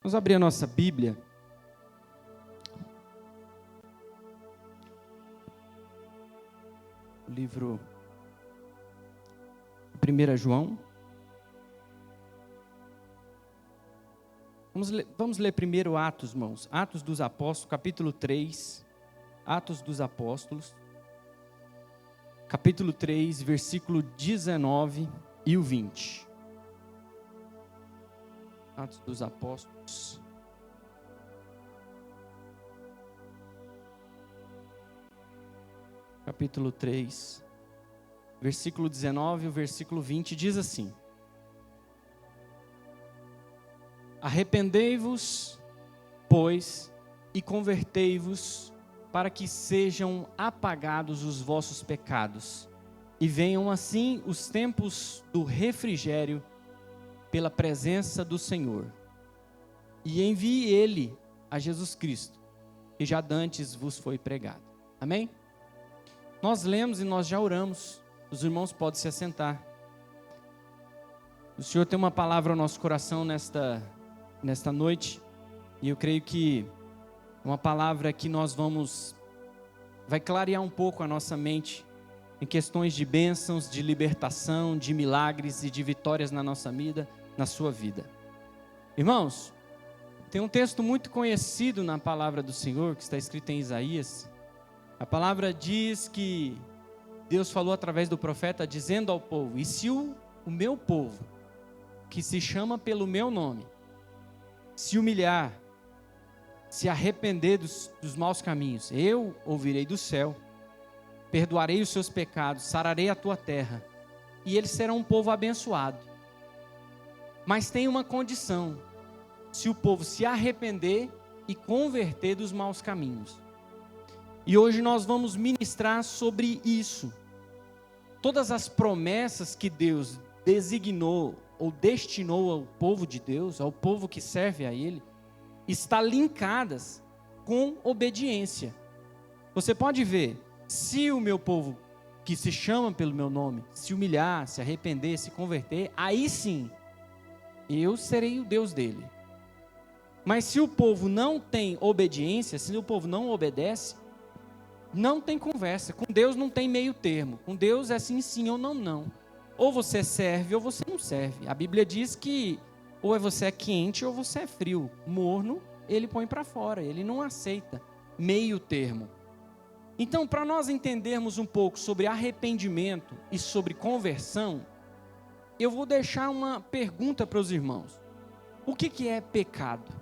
Vamos abrir a nossa Bíblia. O livro 1 João. Vamos ler primeiro Atos, irmãos. Atos dos Apóstolos, capítulo 3. Atos dos Apóstolos, capítulo 3, versículo 19 e o 20. Atos dos Apóstolos. Capítulo 3, versículo 19 e o versículo 20 diz assim: Arrependei-vos, pois, e convertei-vos, para que sejam apagados os vossos pecados, e venham assim os tempos do refrigério pela presença do Senhor. E envie Ele a Jesus Cristo, que já dantes vos foi pregado. Amém? Nós lemos e nós já oramos. Os irmãos podem se assentar. O Senhor tem uma palavra ao nosso coração nesta noite, e eu creio que uma palavra que vai clarear um pouco a nossa mente em questões de bênçãos, de libertação, de milagres e de vitórias na nossa vida, na sua vida. Irmãos, tem um texto muito conhecido na palavra do Senhor, que está escrito em Isaías. A palavra diz que Deus falou através do profeta, dizendo ao povo: e se o meu povo, que se chama pelo meu nome, se humilhar, se arrepender dos maus caminhos, eu ouvirei do céu, perdoarei os seus pecados, sararei a tua terra, e eles serão um povo abençoado. Mas tem uma condição: se o povo se arrepender e converter dos maus caminhos. E hoje nós vamos ministrar sobre isso. Todas as promessas que Deus designou ou destinou ao povo de Deus, ao povo que serve a Ele, está linkadas com obediência. Você pode ver, se o meu povo, que se chama pelo meu nome, se humilhar, se arrepender, se converter, aí sim, eu serei o Deus dele. Mas se o povo não tem obediência, se o povo não obedece, não tem conversa. Com Deus não tem meio termo. Com Deus é sim, sim ou não, não. Ou você serve ou você não serve. A Bíblia diz que ou você é quente ou você é frio. Morno, ele põe para fora. Ele não aceita meio termo. Então, para nós entendermos um pouco sobre arrependimento e sobre conversão, eu vou deixar uma pergunta para os irmãos. O que é pecado?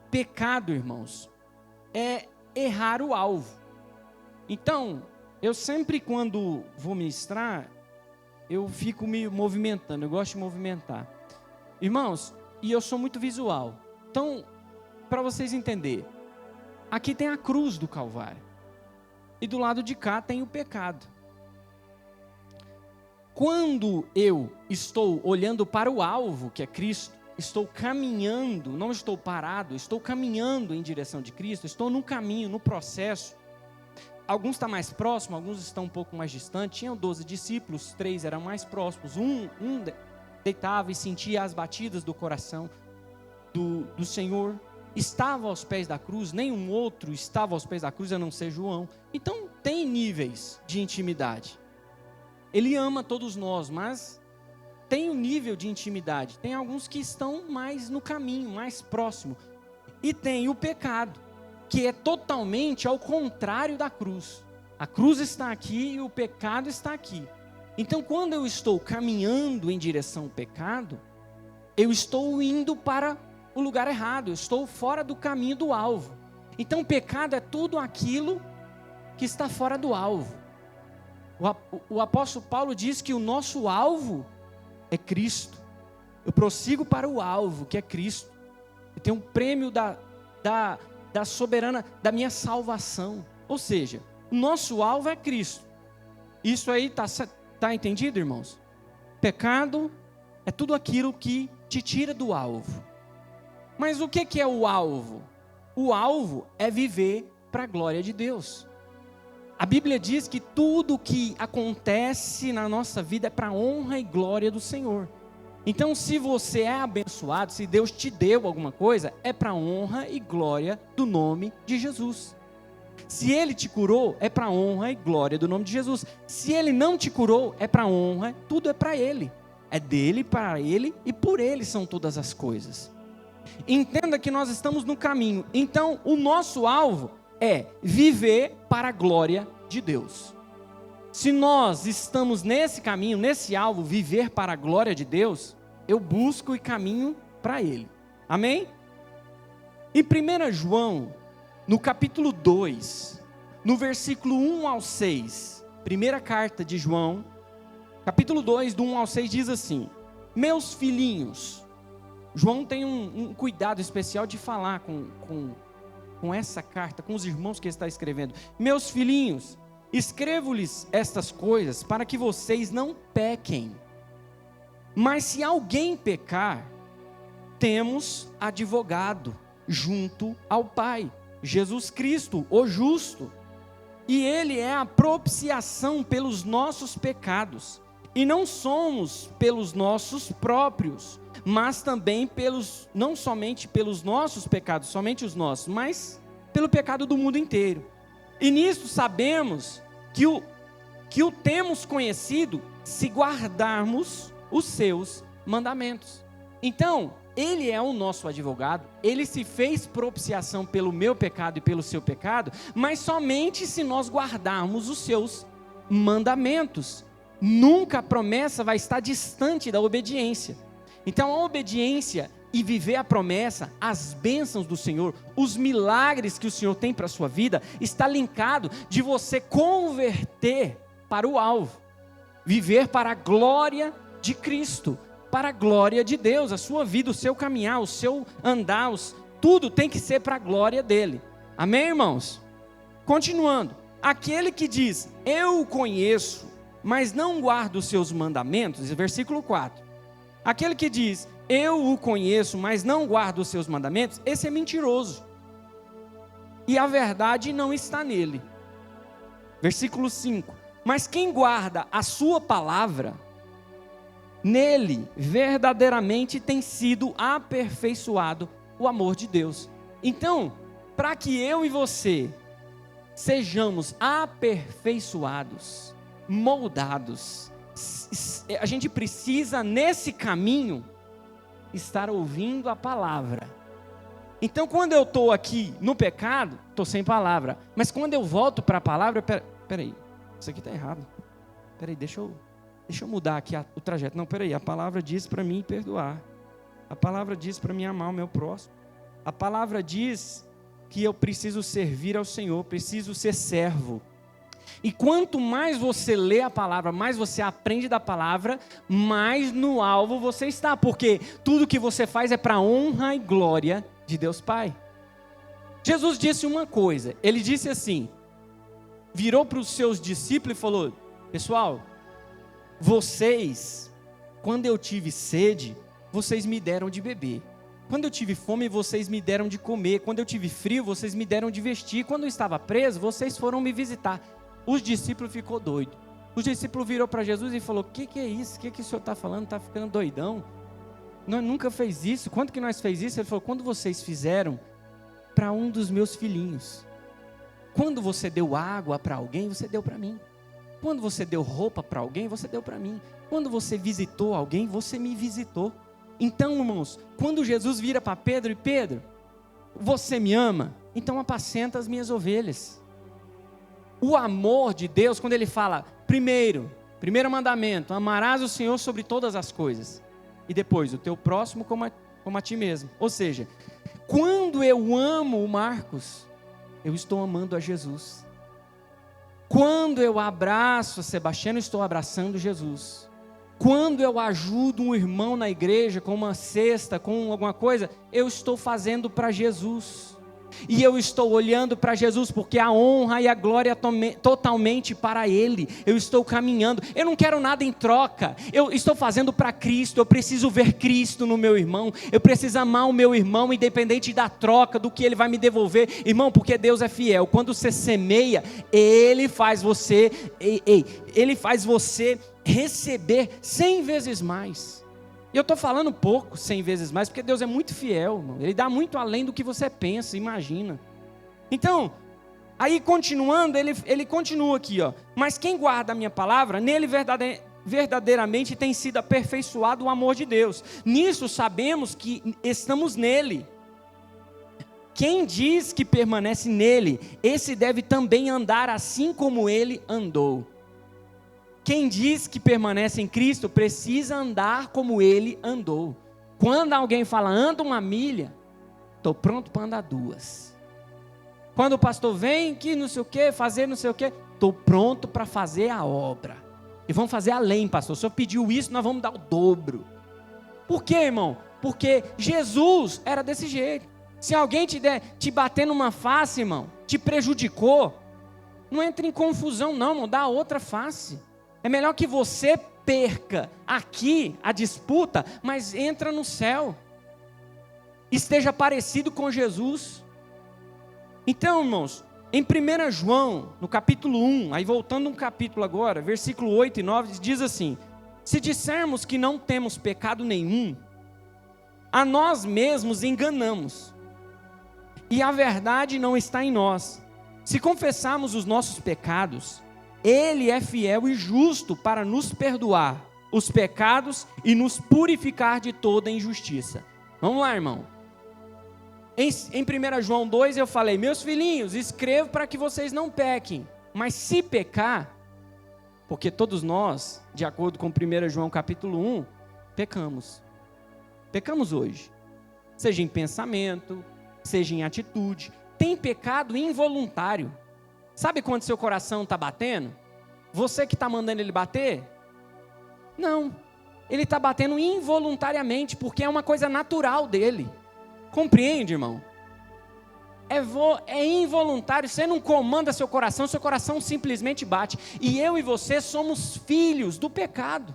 Pecado, irmãos, é errar o alvo. Então, eu sempre quando vou ministrar, eu fico me movimentando, eu gosto de movimentar. Irmãos, e eu sou muito visual. Então, para vocês entenderem, aqui tem a cruz do Calvário. E do lado de cá tem o pecado. Quando eu estou olhando para o alvo, que é Cristo, estou caminhando, não estou parado, estou caminhando em direção de Cristo, estou no caminho, no processo. Alguns estão mais próximos, alguns estão um pouco mais distantes. Tinham 12 discípulos, 3 eram mais próximos. Um deitava e sentia as batidas do coração do Senhor. Estava aos pés da cruz, nenhum outro estava aos pés da cruz, a não ser João. Então tem níveis de intimidade. Ele ama todos nós, mas tem um nível de intimidade. Tem alguns que estão mais no caminho, mais próximo. E tem o pecado, que é totalmente ao contrário da cruz. A cruz está aqui e o pecado está aqui. Então, quando eu estou caminhando em direção ao pecado, eu estou indo para o lugar errado, eu estou fora do caminho do alvo. Então, o pecado é tudo aquilo que está fora do alvo. O apóstolo Paulo diz que o nosso alvo é Cristo. Eu prossigo para o alvo, que é Cristo. Eu tenho um prêmio da soberana, da minha salvação. Ou seja, o nosso alvo é Cristo. Isso aí está entendido, irmãos? Pecado é tudo aquilo que te tira do alvo. Mas o que é o alvo? O alvo é viver para a glória de Deus. A Bíblia diz que tudo que acontece na nossa vida é para a honra e glória do Senhor. Então, se você é abençoado, se Deus te deu alguma coisa, é para honra e glória do nome de Jesus. Se Ele te curou, é para honra e glória do nome de Jesus. Se Ele não te curou, é para honra, tudo é para Ele. É dele, para Ele e por Ele são todas as coisas. Entenda que nós estamos no caminho. Então, o nosso alvo é viver para a glória de Deus. Se nós estamos nesse caminho, nesse alvo, viver para a glória de Deus, eu busco e caminho para Ele. Amém? Em 1 João, no capítulo 2, no versículo 1 ao 6, primeira carta de João, capítulo 2, do 1 ao 6, diz assim: meus filhinhos. João tem um cuidado especial de falar com essa carta, com os irmãos que ele está escrevendo. Meus filhinhos, escrevo-lhes estas coisas para que vocês não pequem. Mas se alguém pecar, temos advogado junto ao Pai, Jesus Cristo, o justo. E Ele é a propiciação pelos nossos pecados. E não somos pelos nossos próprios, mas também não somente pelos nossos pecados, somente os nossos, mas pelo pecado do mundo inteiro. E nisto sabemos que o temos conhecido se guardarmos os seus mandamentos. Então, Ele é o nosso advogado, Ele se fez propiciação pelo meu pecado e pelo seu pecado, mas somente se nós guardarmos os seus mandamentos. Nunca a promessa vai estar distante da obediência. Então, a obediência e viver a promessa, as bênçãos do Senhor, os milagres que o Senhor tem para a sua vida, está linkado de você converter para o alvo, viver para a glória de Cristo, para a glória de Deus. A sua vida, o seu caminhar, o seu andar, tudo tem que ser para a glória dele. Amém, irmãos? Continuando, aquele que diz, eu o conheço, mas não guardo os seus mandamentos, versículo 4, aquele que diz, eu o conheço, mas não guardo os seus mandamentos, esse é mentiroso, e a verdade não está nele. Versículo 5, mas quem guarda a sua palavra, nele verdadeiramente tem sido aperfeiçoado o amor de Deus. Então, para que eu e você sejamos aperfeiçoados, moldados, a gente precisa nesse caminho estar ouvindo a palavra. Então, quando eu estou aqui no pecado, estou sem palavra, mas quando eu volto para a palavra, peraí, isso aqui está errado, peraí, deixa eu mudar aqui o trajeto. Não, peraí, a palavra diz para mim perdoar, a palavra diz para mim amar o meu próximo, a palavra diz que eu preciso servir ao Senhor, preciso ser servo. E quanto mais você lê a palavra, mais você aprende da palavra, mais no alvo você está, porque tudo que você faz é para a honra e glória de Deus Pai. Jesus disse uma coisa, ele disse assim, virou para os seus discípulos e falou, pessoal, vocês, quando eu tive sede, vocês me deram de beber. Quando eu tive fome, vocês me deram de comer. Quando eu tive frio, vocês me deram de vestir. Quando eu estava preso, vocês foram me visitar. Os discípulos ficou doido. Os discípulos virou para Jesus e falou, o que é isso? O que o senhor está falando? Está ficando doidão? Nós nunca fez isso. Quando que nós fez isso? Ele falou, quando vocês fizeram para um dos meus filhinhos. Quando você deu água para alguém, você deu para mim. Quando você deu roupa para alguém, você deu para mim. Quando você visitou alguém, você me visitou. Então, irmãos, quando Jesus vira para Pedro, e Pedro, você me ama? Então apacenta as minhas ovelhas. O amor de Deus, quando ele fala, primeiro mandamento, amarás o Senhor sobre todas as coisas. E depois, o teu próximo como a ti mesmo. Ou seja, quando eu amo o Marcos, eu estou amando a Jesus. Quando eu abraço a Sebastião, eu estou abraçando Jesus. Quando eu ajudo um irmão na igreja com uma cesta, com alguma coisa, eu estou fazendo para Jesus. E eu estou olhando para Jesus, porque a honra e a glória totalmente para Ele. Eu estou caminhando, eu não quero nada em troca. Eu estou fazendo para Cristo, eu preciso ver Cristo no meu irmão. Eu preciso amar o meu irmão, independente da troca, do que Ele vai me devolver. Irmão, porque Deus é fiel. Quando você semeia, Ele faz você receber 100 vezes mais. E eu estou falando pouco, 100 vezes mais, porque Deus é muito fiel, irmão. Ele dá muito além do que você pensa, imagina. Então, aí continuando, ele continua aqui, ó. Mas quem guarda a minha palavra, nele verdadeiramente tem sido aperfeiçoado o amor de Deus. Nisso sabemos que estamos nele. Quem diz que permanece nele, esse deve também andar assim como ele andou. Quem diz que permanece em Cristo, precisa andar como ele andou. Quando alguém fala, anda 1 milha, estou pronto para andar 2. Quando o pastor vem, que não sei o que, fazer não sei o que, estou pronto para fazer a obra. E vamos fazer além, pastor. O senhor pediu isso, nós vamos dar o dobro. Por quê, irmão? Porque Jesus era desse jeito. Se alguém te bater numa face, irmão, te prejudicou, não entre em confusão não, irmão, dá a outra face. É melhor que você perca aqui a disputa, mas entra no céu. Esteja parecido com Jesus. Então, irmãos, em 1 João, no capítulo 1, aí voltando um capítulo agora, versículo 8 e 9, diz assim: se dissermos que não temos pecado nenhum, a nós mesmos enganamos, e a verdade não está em nós. Se confessarmos os nossos pecados, Ele é fiel e justo para nos perdoar os pecados e nos purificar de toda injustiça. Vamos lá, irmão. Em 1 João 2 eu falei, meus filhinhos, escrevo para que vocês não pequem, mas se pecar, porque todos nós, de acordo com 1 João capítulo 1, pecamos. Pecamos hoje, seja em pensamento, seja em atitude. Tem pecado involuntário. Sabe quando seu coração está batendo? Você que está mandando ele bater? Não, ele está batendo involuntariamente, porque é uma coisa natural dele. Compreende, irmão? É involuntário, você não comanda seu coração simplesmente bate. E eu e você somos filhos do pecado.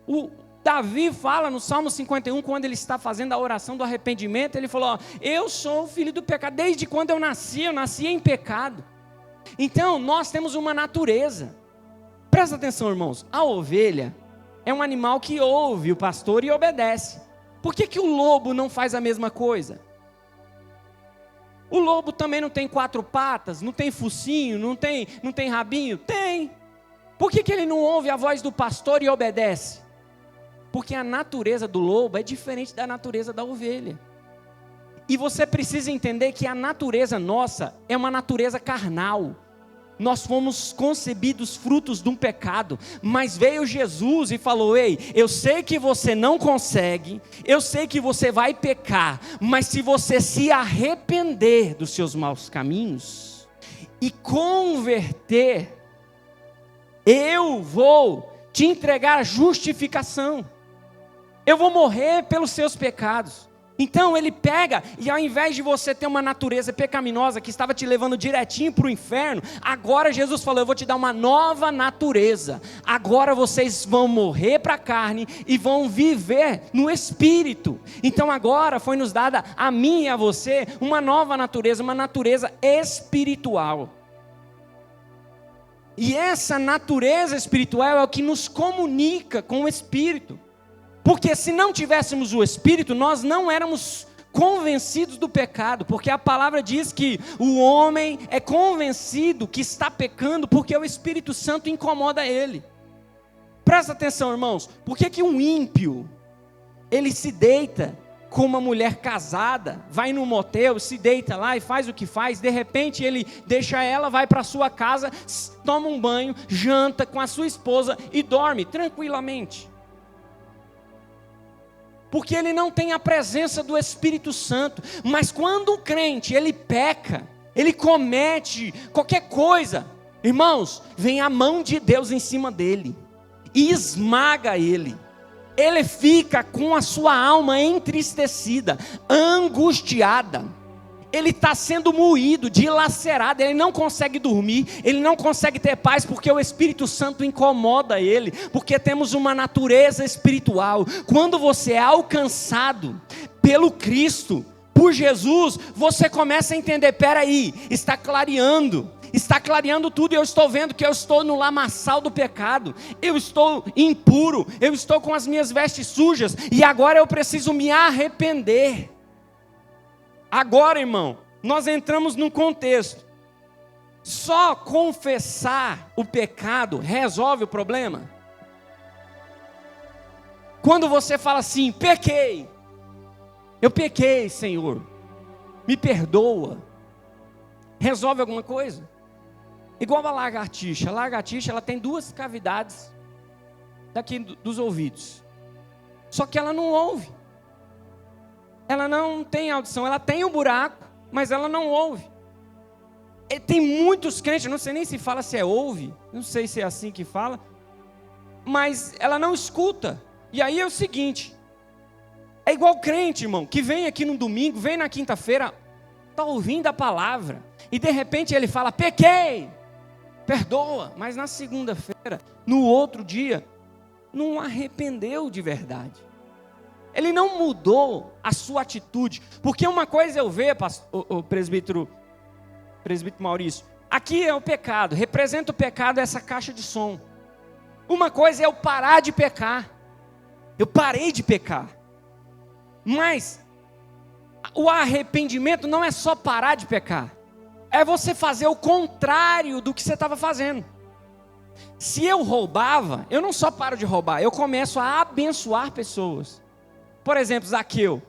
O Davi fala no Salmo 51, quando ele está fazendo a oração do arrependimento, ele falou, ó, eu sou filho do pecado, desde quando eu nasci em pecado. Então, nós temos uma natureza. Presta atenção, irmãos, a ovelha é um animal que ouve o pastor e obedece. Por que o lobo não faz a mesma coisa? O lobo também não tem 4 patas, não tem focinho, não tem rabinho? Tem. Por que ele não ouve a voz do pastor e obedece? Porque a natureza do lobo é diferente da natureza da ovelha. E você precisa entender que a natureza nossa é uma natureza carnal. Nós fomos concebidos frutos de um pecado, mas veio Jesus e falou, ei, eu sei que você não consegue, eu sei que você vai pecar, mas se você se arrepender dos seus maus caminhos e converter, eu vou te entregar a justificação, eu vou morrer pelos seus pecados. Então ele pega e ao invés de você ter uma natureza pecaminosa que estava te levando direitinho para o inferno, agora Jesus falou, eu vou te dar uma nova natureza. Agora vocês vão morrer para a carne e vão viver no Espírito. Então agora foi nos dada a mim e a você uma nova natureza, uma natureza espiritual. E essa natureza espiritual é o que nos comunica com o Espírito. Porque se não tivéssemos o Espírito, nós não éramos convencidos do pecado, porque a palavra diz que o homem é convencido que está pecando, porque o Espírito Santo incomoda ele. Presta atenção, irmãos, por que um ímpio, ele se deita com uma mulher casada, vai no motel, se deita lá e faz o que faz, de repente ele deixa ela, vai para a sua casa, toma um banho, janta com a sua esposa e dorme tranquilamente? Porque ele não tem a presença do Espírito Santo. Mas quando o crente, ele peca, ele comete qualquer coisa, irmãos, vem a mão de Deus em cima dele e esmaga ele. Ele fica com a sua alma entristecida, angustiada. Ele está sendo moído, dilacerado, ele não consegue dormir, ele não consegue ter paz, porque o Espírito Santo incomoda ele, porque temos uma natureza espiritual. Quando você é alcançado pelo Cristo, por Jesus, você começa a entender, peraí, está clareando, está clareando tudo, e eu estou vendo que eu estou no lamaçal do pecado, eu estou impuro, eu estou com as minhas vestes sujas, e agora eu preciso me arrepender. Agora, irmão, nós entramos num contexto. Só confessar o pecado resolve o problema? Quando você fala assim, pequei, eu pequei, Senhor, me perdoa, resolve alguma coisa? Igual a lagartixa. A lagartixa, ela tem 2 cavidades daqui dos ouvidos. Só que ela não ouve. Ela não tem audição. Ela tem um buraco, mas ela não ouve. E tem muitos crentes, não sei nem se fala se é ouve, não sei se é assim que fala, mas ela não escuta. E aí é o seguinte, é igual crente, irmão, que vem aqui no domingo, vem na quinta-feira, está ouvindo a palavra, e de repente ele fala, pequei, perdoa, mas na segunda-feira, no outro dia, não arrependeu de verdade. Ele não mudou a sua atitude, porque uma coisa eu ver, o presbítero Maurício, aqui é o pecado, representa o pecado essa caixa de som. Uma coisa é eu parar de pecar, eu parei de pecar, mas o arrependimento não é só parar de pecar, é você fazer o contrário do que você estava fazendo. Se eu roubava, eu não só paro de roubar, eu começo a abençoar pessoas. Por exemplo, Zaqueu,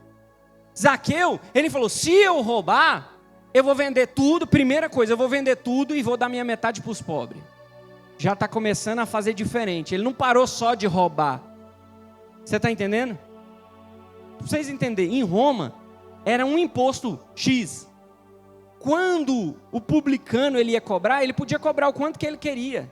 ele falou, se eu roubar, eu vou vender tudo, primeira coisa, eu vou vender tudo e vou dar minha metade para os pobres. Já está começando a fazer diferente, ele não parou só de roubar. Você está entendendo? Para vocês entenderem, em Roma, era um imposto X. Quando o publicano ele ia cobrar, ele podia cobrar o quanto que ele queria.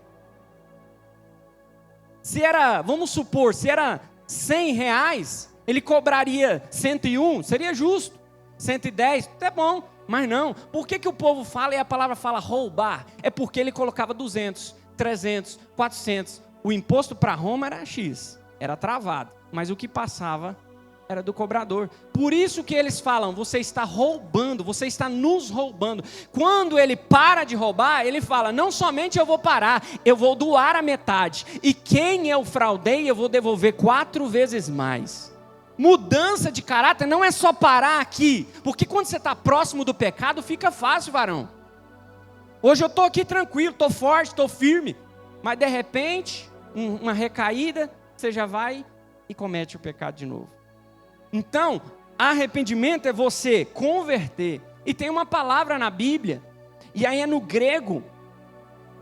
Se era, vamos supor, se era R$100, ele cobraria 101, seria justo. 110, até bom, mas não. Por que o povo fala e a palavra fala roubar? É porque ele colocava 200, 300, 400. O imposto para Roma era X, era travado, mas o que passava era do cobrador. Por isso que eles falam, você está roubando, você está nos roubando. Quando ele para de roubar, ele fala, não somente eu vou parar, eu vou doar a metade. E quem eu fraudei, eu vou devolver 4 vezes mais. Mudança de caráter não é só parar aqui, porque quando você está próximo do pecado, fica fácil, varão. Hoje eu estou aqui tranquilo, estou forte, estou firme, mas de repente, uma recaída, você já vai e comete o pecado de novo. Então, arrependimento é você converter. E tem uma palavra na Bíblia, e aí é no grego,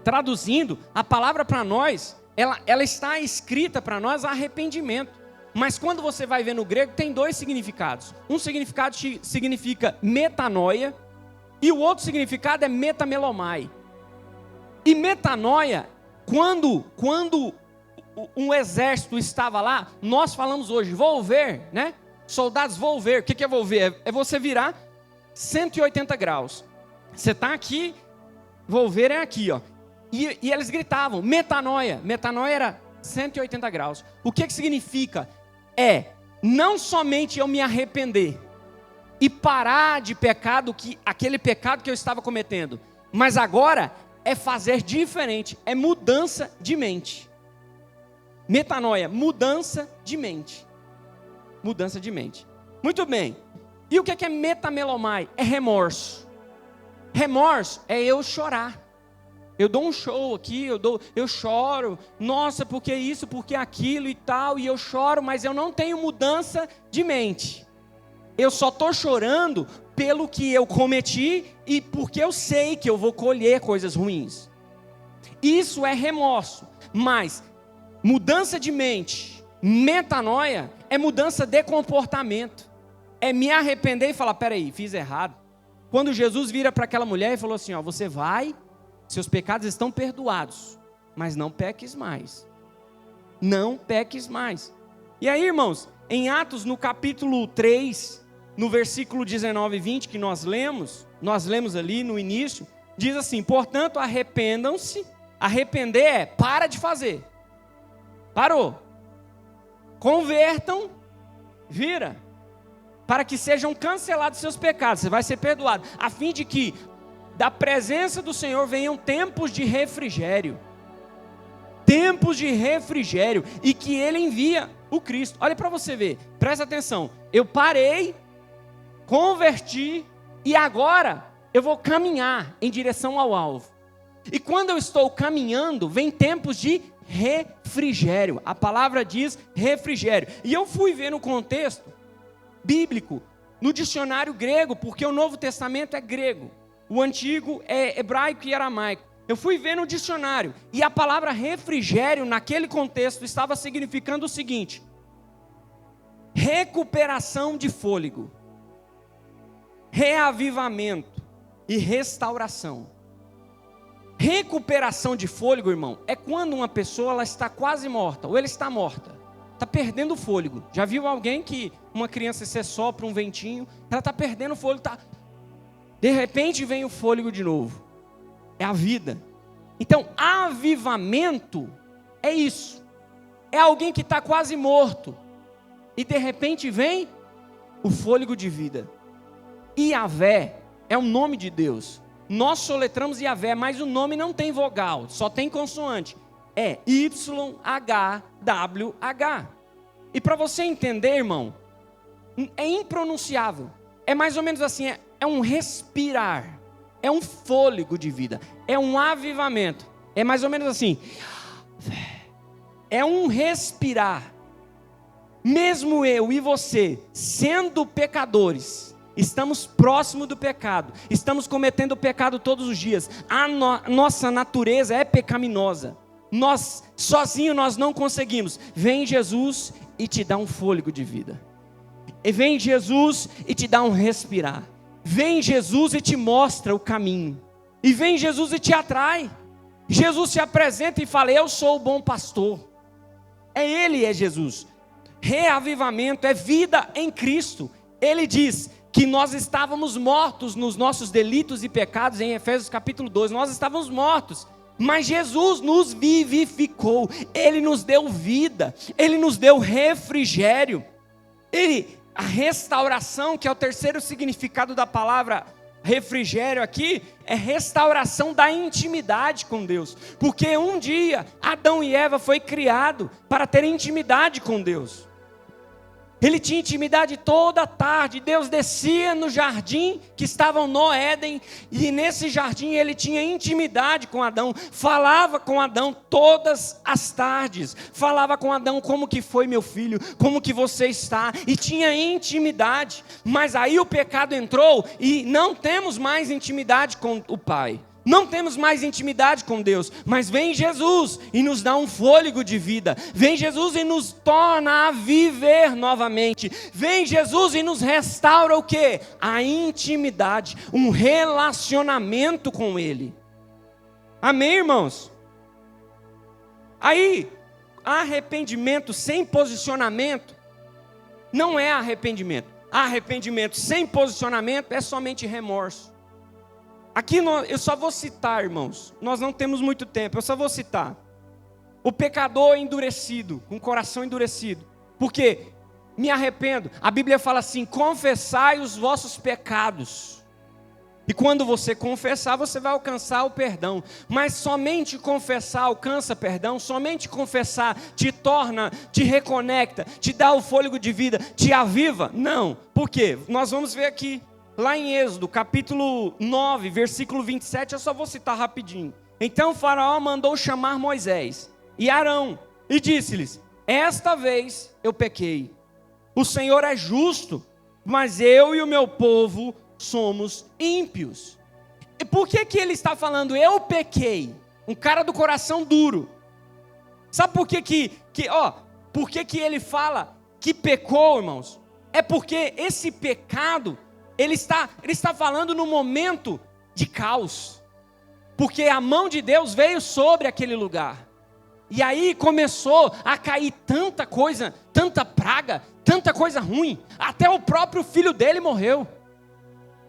traduzindo, a palavra para nós, ela está escrita para nós arrependimento. Mas quando você vai ver no grego, tem 2 significados. Um significado significa metanoia, e o outro significado é metamelomai. E metanoia, quando um exército estava lá, nós falamos hoje, volver, né? Soldados volver. O que é volver? É você virar 180 graus. Você está aqui, volver é aqui, ó. E eles gritavam, metanoia. Metanoia era 180 graus. O que significa? É não somente eu me arrepender e parar de pecado, aquele pecado que eu estava cometendo, mas agora é fazer diferente, é mudança de mente. Metanoia, mudança de mente. Mudança de mente. Muito bem. E o que é metamelomai? É remorso. Remorso é eu chorar. Eu dou um show aqui, eu choro. Nossa, porque isso, porque aquilo e tal. E eu choro, mas eu não tenho mudança de mente. Eu só estou chorando pelo que eu cometi e porque eu sei que eu vou colher coisas ruins. Isso é remorso. Mas mudança de mente, metanoia, é mudança de comportamento. É me arrepender e falar, peraí, fiz errado. Quando Jesus vira para aquela mulher e falou assim, ó, você vai, seus pecados estão perdoados, mas não peques mais. Não peques mais. E aí, irmãos, em Atos, no capítulo 3, no versículo 19 e 20, que nós lemos ali no início, diz assim, portanto, arrependam-se. Arrepender é, para de fazer. Parou. Convertam, vira, para que sejam cancelados seus pecados, você vai ser perdoado, a fim de que da presença do Senhor venham tempos de refrigério. Tempos de refrigério. E que Ele envia o Cristo. Olha para você ver, presta atenção. Eu parei, converti e agora eu vou caminhar em direção ao alvo. E quando eu estou caminhando, vem tempos de refrigério. A palavra diz refrigério. E eu fui ver no contexto bíblico, no dicionário grego, porque o Novo Testamento é grego. O Antigo é hebraico e aramaico. Eu fui ver no dicionário. E a palavra refrigério, naquele contexto, estava significando o seguinte: recuperação de fôlego, reavivamento e restauração. Recuperação de fôlego, irmão, é quando uma pessoa ela está quase morta, ou ela está morta, está perdendo o fôlego. Já viu alguém que uma criança se sopra um ventinho, ela está perdendo o fôlego, de repente vem o fôlego de novo. É a vida. Então, avivamento é isso. É alguém que está quase morto, e de repente vem o fôlego de vida. Yahvé é o nome de Deus. Nós soletramos Yahvé, mas o nome não tem vogal, só tem consoante. É YHWH. E para você entender, irmão, é impronunciável. É mais ou menos assim, é um respirar, é um fôlego de vida, é um avivamento. É mais ou menos assim, é um respirar. Mesmo eu e você, sendo pecadores, estamos próximos do pecado, estamos cometendo pecado todos os dias. Nossa natureza é pecaminosa. Sozinhos nós não conseguimos. Vem Jesus e te dá um fôlego de vida. E vem Jesus e te dá um respirar. Vem Jesus e te mostra o caminho. E vem Jesus e te atrai. Jesus se apresenta e fala: eu sou o bom pastor. Ele é Jesus. Reavivamento é vida em Cristo. Ele diz que nós estávamos mortos nos nossos delitos e pecados, em Efésios capítulo 2, nós estávamos mortos, mas Jesus nos vivificou, Ele nos deu vida, Ele nos deu refrigério, a restauração, que é o terceiro significado da palavra refrigério aqui, é restauração da intimidade com Deus, porque um dia Adão e Eva foi criado para ter intimidade com Deus. Ele tinha intimidade toda tarde. Deus descia no jardim que estava no Éden, e nesse jardim ele tinha intimidade com Adão, falava com Adão todas as tardes, falava com Adão: como que foi, meu filho, como que você está, e tinha intimidade. Mas aí o pecado entrou e não temos mais intimidade com o Pai. Não temos mais intimidade com Deus, mas vem Jesus e nos dá um fôlego de vida. Vem Jesus e nos torna a viver novamente. Vem Jesus e nos restaura o quê? A intimidade, um relacionamento com Ele. Amém, irmãos? Aí, arrependimento sem posicionamento não é arrependimento. Arrependimento sem posicionamento é somente remorso. Aqui eu só vou citar, irmãos, nós não temos muito tempo, eu só vou citar. O pecador endurecido, com o coração endurecido. Porque me arrependo. A Bíblia fala assim: confessai os vossos pecados. E quando você confessar, você vai alcançar o perdão. Mas somente confessar alcança perdão? Somente confessar te torna, te reconecta, te dá o fôlego de vida, te aviva? Não. Por quê? Nós vamos ver aqui. Lá em Êxodo, capítulo 9, versículo 27, eu só vou citar rapidinho. Então o faraó mandou chamar Moisés e Arão e disse-lhes: esta vez eu pequei. O Senhor é justo, mas eu e o meu povo somos ímpios. E por que ele está falando eu pequei? Um cara do coração duro. Sabe por que por que ele fala que pecou, irmãos? É porque esse pecado ele está falando no momento de caos, porque a mão de Deus veio sobre aquele lugar, e aí começou a cair tanta coisa, tanta praga, tanta coisa ruim, até o próprio filho dele morreu.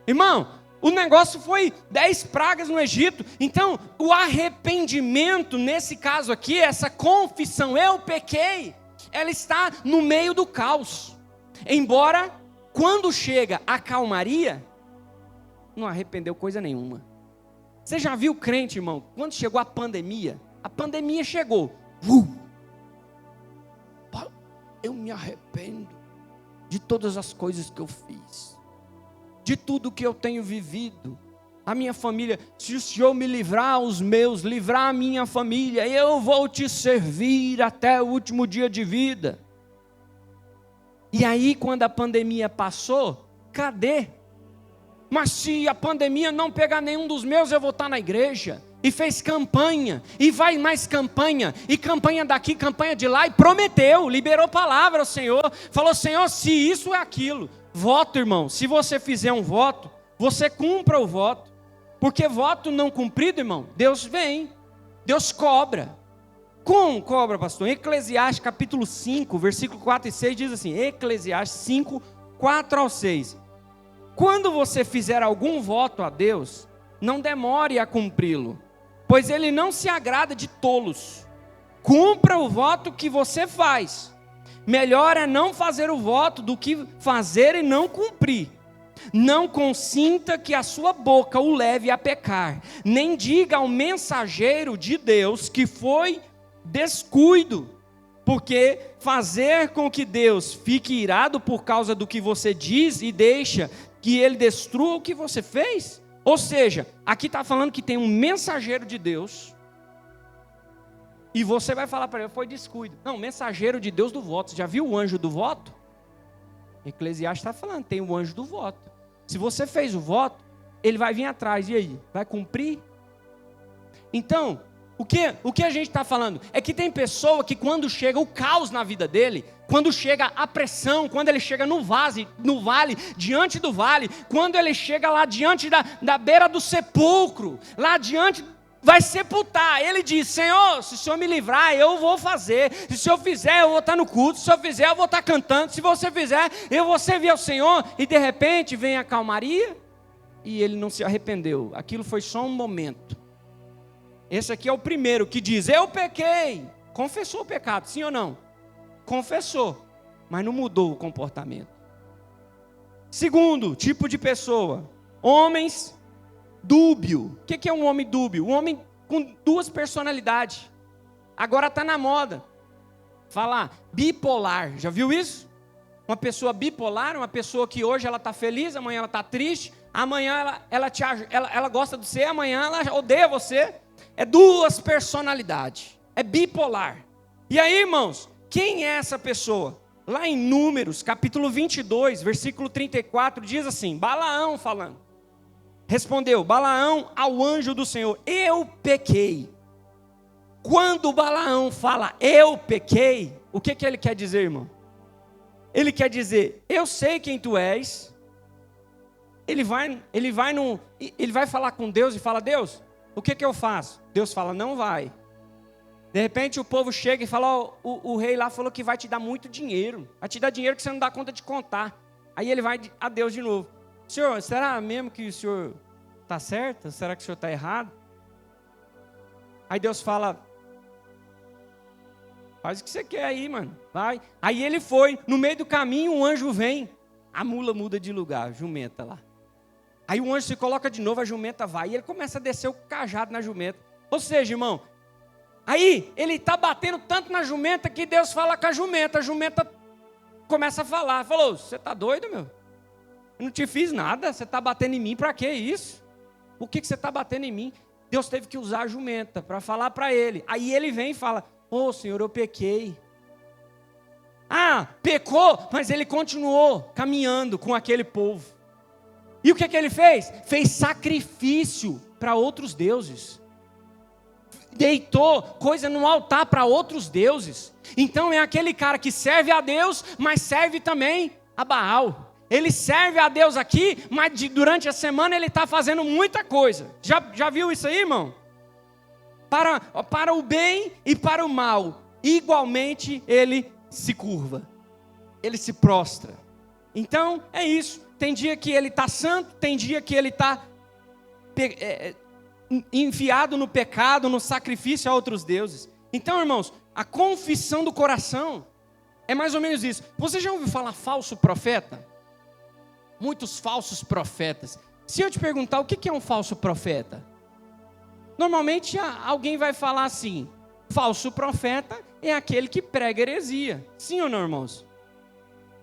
Irmão, o negócio foi 10 pragas no Egito. Então o arrependimento, nesse caso aqui, essa confissão, eu pequei, ela está no meio do caos, embora quando chega a calmaria, não arrependeu coisa nenhuma. Você já viu crente, irmão, quando chegou a pandemia chegou. Eu me arrependo de todas as coisas que eu fiz, de tudo que eu tenho vivido. A minha família, se o Senhor me livrar livrar a minha família, eu vou te servir até o último dia de vida. E aí, quando a pandemia passou, cadê? Mas se a pandemia não pegar nenhum dos meus, eu vou estar na igreja. E fez campanha, e vai mais campanha, e campanha daqui, campanha de lá, e prometeu, liberou palavra ao Senhor, falou: Senhor, se isso é aquilo. Voto, irmão, se você fizer um voto, você cumpra o voto, porque voto não cumprido, irmão, Deus vem, Deus cobra. Como cobra, pastor? Em Eclesiastes capítulo 5, versículo 4 e 6 diz assim, Eclesiastes 5, 4 ao 6. Quando você fizer algum voto a Deus, não demore a cumpri-lo, pois Ele não se agrada de tolos. Cumpra o voto que você faz. Melhor é não fazer o voto do que fazer e não cumprir. Não consinta que a sua boca o leve a pecar, nem diga ao mensageiro de Deus que foi descuido, porque fazer com que Deus fique irado por causa do que você diz e deixa que Ele destrua o que você fez. Ou seja, aqui está falando que tem um mensageiro de Deus, e você vai falar para ele: foi descuido. Não, mensageiro de Deus do voto. Você já viu o anjo do voto? Eclesiastes está falando, tem o anjo do voto. Se você fez o voto, ele vai vir atrás, e aí? Vai cumprir? Então, o que a gente está falando? É que tem pessoa que quando chega o caos na vida dele, quando chega a pressão, quando ele chega no vale, diante do vale, quando ele chega lá diante da beira do sepulcro, lá diante, vai sepultar, ele diz: Senhor, se o Senhor me livrar, eu vou fazer, se o Senhor fizer, eu vou estar no culto, se o Senhor fizer, eu vou estar cantando, se você fizer, eu vou servir ao Senhor, e de repente vem a calmaria, e ele não se arrependeu, aquilo foi só um momento. Esse aqui é o primeiro que diz: eu pequei, confessou o pecado, sim ou não? Confessou, mas não mudou o comportamento. Segundo tipo de pessoa, homens dúbio. O que é um homem dúbio? Um homem com duas personalidades. Agora está na moda falar bipolar, já viu isso? Uma pessoa bipolar, uma pessoa que hoje ela está feliz, amanhã ela está triste, amanhã ela gosta de você, amanhã ela odeia você. É duas personalidades, é bipolar. E aí, irmãos, quem é essa pessoa? Lá em Números, capítulo 22, versículo 34, diz assim, Balaão falando. Respondeu Balaão ao anjo do Senhor: eu pequei. Quando Balaão fala eu pequei, o que ele quer dizer, irmão? Ele quer dizer: eu sei quem tu és. Ele vai falar com Deus e fala: Deus, o que eu faço? Deus fala: não vai. De repente o povo chega e fala: o rei lá falou que vai te dar muito dinheiro, vai te dar dinheiro que você não dá conta de contar. Aí ele vai a Deus de novo: Senhor, será mesmo que o Senhor está certo? Será que o Senhor está errado? Aí Deus fala: faz o que você quer aí, mano, vai. Aí ele foi, no meio do caminho um anjo vem, a mula muda de lugar, a jumenta lá. Aí o anjo se coloca de novo, a jumenta vai, e ele começa a descer o cajado na jumenta. Ou seja, irmão, aí ele está batendo tanto na jumenta que Deus fala com a jumenta começa a falar, falou: você está doido, meu? Eu não te fiz nada, você está batendo em mim, para que isso? Por que você está batendo em mim? Deus teve que usar a jumenta para falar para ele. Aí ele vem e fala: ô Senhor, eu pequei. Ah, pecou, mas ele continuou caminhando com aquele povo. E o que ele fez? Fez sacrifício para outros deuses. Deitou coisa no altar para outros deuses. Então é aquele cara que serve a Deus, mas serve também a Baal. Ele serve a Deus aqui, mas durante a semana ele está fazendo muita coisa. Já viu isso aí, irmão? Para o bem e para o mal, igualmente ele se curva. Ele se prostra. Então é isso. Tem dia que ele está santo, tem dia que ele está enfiado no pecado, no sacrifício a outros deuses. Então, irmãos, a confissão do coração é mais ou menos isso. Você já ouviu falar falso profeta? Muitos falsos profetas. Se eu te perguntar o que é um falso profeta, Normalmente alguém vai falar assim: falso profeta é aquele que prega heresia. Sim ou não, irmãos?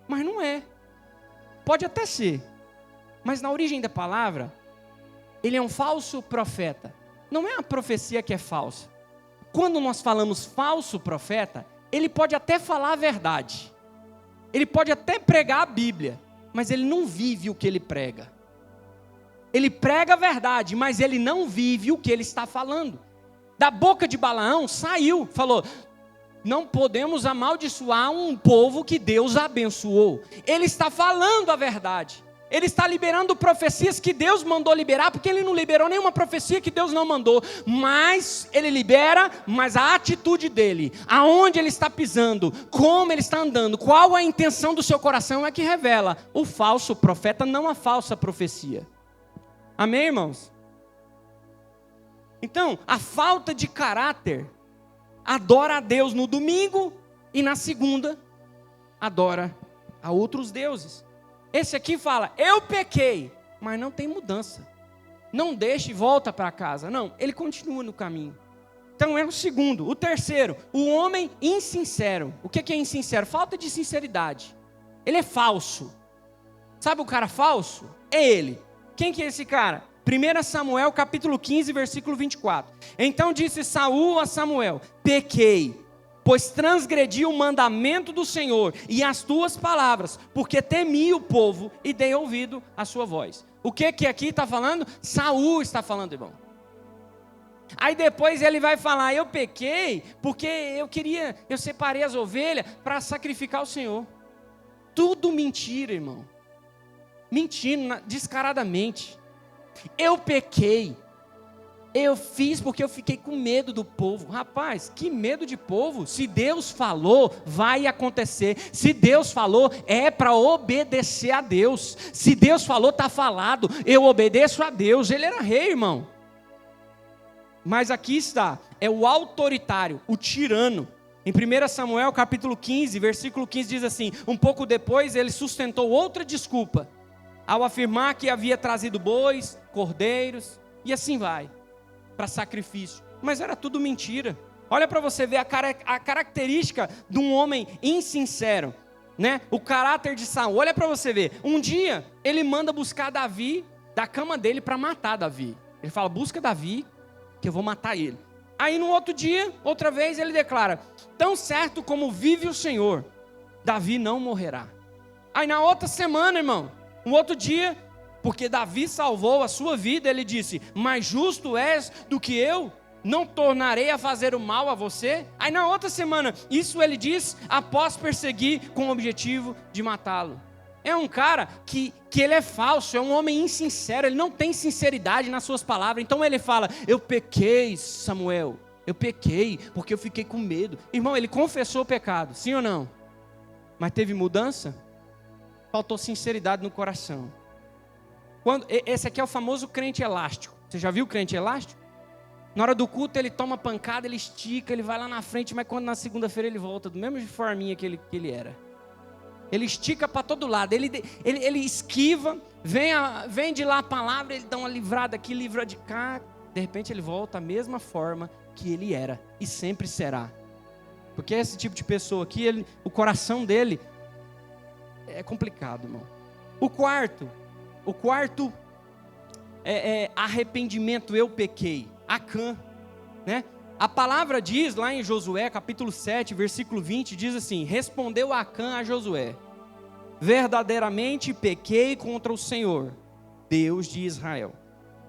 Mas não é. Pode até ser. Mas na origem da palavra, ele é um falso profeta. Não é a profecia que é falsa. Quando nós falamos falso profeta, ele pode até falar a verdade. Ele pode até pregar a Bíblia, mas ele não vive o que ele prega. Ele prega a verdade, mas ele não vive o que ele está falando. Da boca de Balaão saiu, falou: não podemos amaldiçoar um povo que Deus abençoou. Ele está falando a verdade. Ele está liberando profecias que Deus mandou liberar, porque ele não liberou nenhuma profecia que Deus não mandou. Mas ele libera, mas a atitude dele, aonde ele está pisando, como ele está andando, qual a intenção do seu coração é que revela o falso profeta, não a falsa profecia. Amém, irmãos? Então, a falta de caráter adora a Deus no domingo e na segunda adora a outros deuses. Esse aqui fala: eu pequei, mas não tem mudança. Não deixa e volta para casa. Não, ele continua no caminho. Então é o segundo. O terceiro, o homem insincero. O que é insincero? Falta de sinceridade. Ele é falso. Sabe o cara falso? É ele. Quem que é esse cara? 1 Samuel capítulo 15, versículo 24. Então disse Saul a Samuel: pequei, pois transgredi o mandamento do Senhor e as tuas palavras, porque temi o povo e dei ouvido à sua voz. O que aqui está falando? Saul está falando, irmão. Aí depois ele vai falar: eu pequei porque eu separei as ovelhas para sacrificar ao Senhor. Tudo mentira, irmão. Mentindo descaradamente. Eu pequei. Eu fiz porque eu fiquei com medo do povo. Rapaz, que medo de povo? Se Deus falou, vai acontecer. Se Deus falou, é para obedecer a Deus. Se Deus falou, está falado. Eu obedeço a Deus. Ele era rei, irmão. Mas aqui está, é o autoritário, o tirano. Em 1 Samuel capítulo 15, versículo 15 diz assim: um pouco depois ele sustentou outra desculpa, ao afirmar que havia trazido bois, cordeiros, e assim vai, para sacrifício. Mas era tudo mentira. Olha para você ver a característica de um homem insincero, né? O caráter de Saul. Olha para você ver. Um dia ele manda buscar Davi da cama dele para matar Davi. Ele fala: busca Davi, que eu vou matar ele. Aí no outro dia, outra vez ele declara: tão certo como vive o Senhor, Davi não morrerá. Aí na outra semana, irmão, um outro dia, porque Davi salvou a sua vida, ele disse: mais justo és do que eu, não tornarei a fazer o mal a você. Aí na outra semana, isso ele diz após perseguir com o objetivo de matá-lo. É um cara que ele é falso, é um homem insincero, ele não tem sinceridade nas suas palavras. Então ele fala: eu pequei, Samuel, eu pequei porque eu fiquei com medo. Irmão, ele confessou o pecado, sim ou não? Mas teve mudança? Faltou sinceridade no coração. Esse aqui é o famoso crente elástico. Você já viu o crente elástico? Na hora do culto ele toma pancada, ele estica, ele vai lá na frente, mas quando na segunda-feira ele volta do mesmo forminha que ele era. Ele estica para todo lado, ele esquiva, vem de lá a palavra, ele dá uma livrada aqui, livra de cá, de repente ele volta à mesma forma que ele era, e sempre será. Porque esse tipo de pessoa aqui, o coração dele é complicado, irmão. O quarto é arrependimento, eu pequei. Acã, né? A palavra diz lá em Josué, capítulo 7, versículo 20, diz assim: respondeu Acã a Josué: verdadeiramente pequei contra o Senhor, Deus de Israel.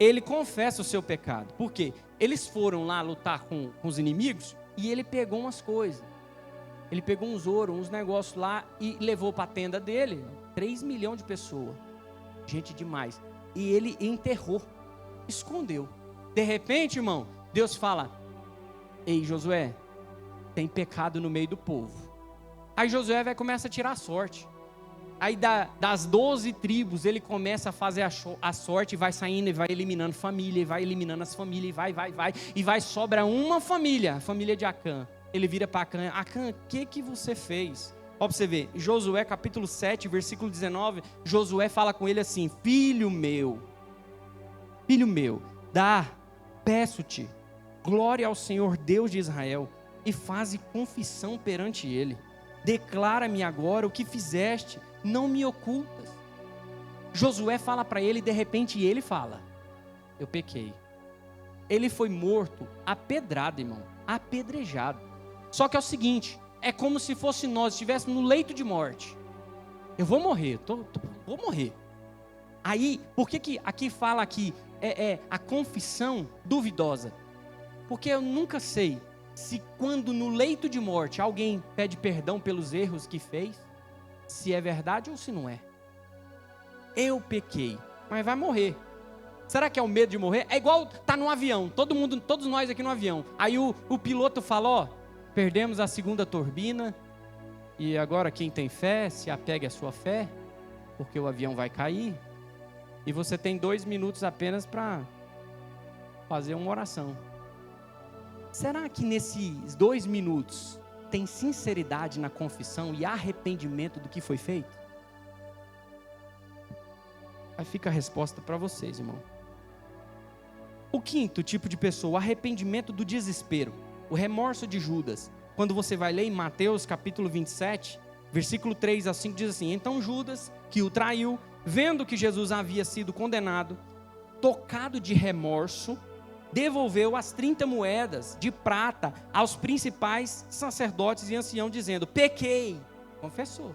Ele confessa o seu pecado. Por quê? Eles foram lá lutar com os inimigos e ele pegou umas coisas. Ele pegou uns ouro, uns negócios lá e levou para a tenda dele. 3 milhões de pessoas. Gente demais. E ele enterrou, escondeu. De repente, irmão, Deus fala: ei, Josué, tem pecado no meio do povo. Aí Josué começa a tirar a sorte. Aí das 12 tribos, ele começa a fazer a sorte, e vai saindo, e vai eliminando família, e vai eliminando as famílias, e vai sobra uma família, a família de Acã. Ele vira para Acã: Acã, o que você fez? Ó, para você ver, Josué capítulo 7, versículo 19, Josué fala com ele assim: filho meu, dá peço-te, glória ao Senhor Deus de Israel, e faze confissão perante ele. Declara-me agora o que fizeste, não me ocultas. Josué fala para ele, e de repente ele fala: eu pequei. Ele foi morto, apedrado, irmão, apedrejado. Só que é o seguinte, é como se fosse nós estivéssemos no leito de morte. Eu vou morrer, vou morrer. Aí, por que aqui fala que é a confissão duvidosa? Porque eu nunca sei se quando no leito de morte alguém pede perdão pelos erros que fez, se é verdade ou se não é. Eu pequei, mas vai morrer. Será que é o medo de morrer? É igual tá no avião, todos nós aqui no avião. Aí o piloto fala, ó, perdemos a segunda turbina, e agora quem tem fé, se apegue à sua fé, porque o avião vai cair, e você tem 2 minutos apenas para fazer uma oração. Será que nesses 2 minutos tem sinceridade na confissão e arrependimento do que foi feito? Aí fica a resposta para vocês, irmão. O 5º tipo de pessoa, o arrependimento do desespero, o remorso de Judas. Quando você vai ler em Mateus capítulo 27, versículo 3 a 5, diz assim: então Judas, que o traiu, vendo que Jesus havia sido condenado, tocado de remorso, devolveu as 30 moedas de prata aos principais sacerdotes e anciãos, dizendo: pequei, confessou